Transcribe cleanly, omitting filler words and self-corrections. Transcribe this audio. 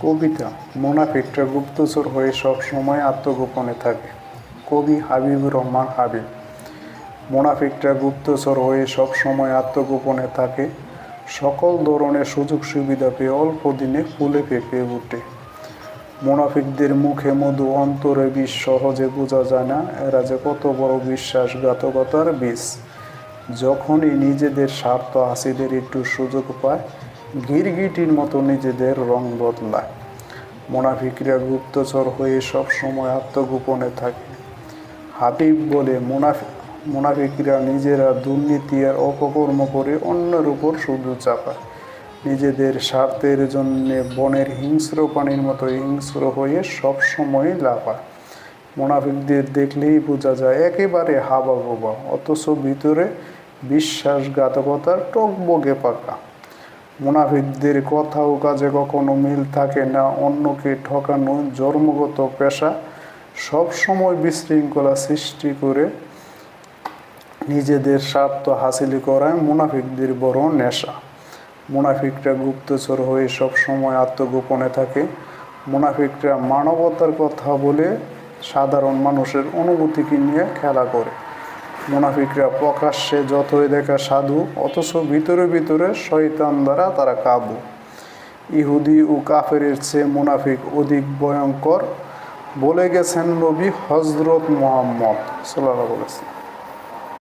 কবিতা মুনাফিকরা গুপ্তচর হয়ে সব সময় আত্মগোপনে থাকে। কবি হাবিবুর রহমান হাবিব। মুনাফিকরা গুপ্তচর হয়ে সব সময় আত্মগোপনে থাকে, সকল ধরনের সুযোগ সুবিধা পেয়ে অল্প দিনে ফুলে ফেঁপে ওঠে। মুনাফিকদের মুখে মধু, অন্তরে বিষ সহজে বোঝা যায় না এরা যে কত বড় বিশ্বাসঘাতকতার বীজ। যখনই নিজেদের স্বার্থ হাসিলের একটু সুযোগ পায়, গিরগিটির মতো নিজেদের রং বদলায়। মুনাফিকরা গুপ্তচর হয়ে সব সময় আত্মগোপনে থাকে। হাবিব বলে, মুনাফিকরা নিজেরা দুর্নীতি আর অপকর্ম করে অন্যের উপর শুধু চাপায়, নিজেদের স্বার্থের জন্য বনের হিংস্র প্রাণীর মতো হিংস্র হয়ে সব সময় লাফায়। মুনাফিকদের দেখলেই বোঝা যায় একেবারে হাবাগোবা, অথচ ভিতরে বিশ্বাসঘাতকতার টকবগে পাকা। মুনাফিকদের কথা ও কাজে কখনো মিল থাকে না, অন্যকে ঠকানো জন্মগত পেশা, সব সময় বিশৃঙ্খলা সৃষ্টি করে নিজেদের স্বার্থ হাসিল করায় মুনাফিকদের বড় নেশা। মুনাফিকরা গুপ্তচর হয়ে সব সময় আত্মগোপনে থাকে। মুনাফিকরা মানবতার কথা বলে সাধারণ মানুষের অনুভূতিকে নিয়ে খেলা করে। মুনাফিকরা প্রকাশ্যে যতই দেখা সাধু, অথচ ভিতরে ভিতরে শয়তান দ্বারা তারা কাবু। ইহুদি ও কাফেরের চেয়ে মুনাফিক অধিক ভয়ঙ্কর বলে গেছেন নবী হযরত মুহাম্মদ সাল্লাল্লাহু আলাইহি ওয়াসাল্লাম।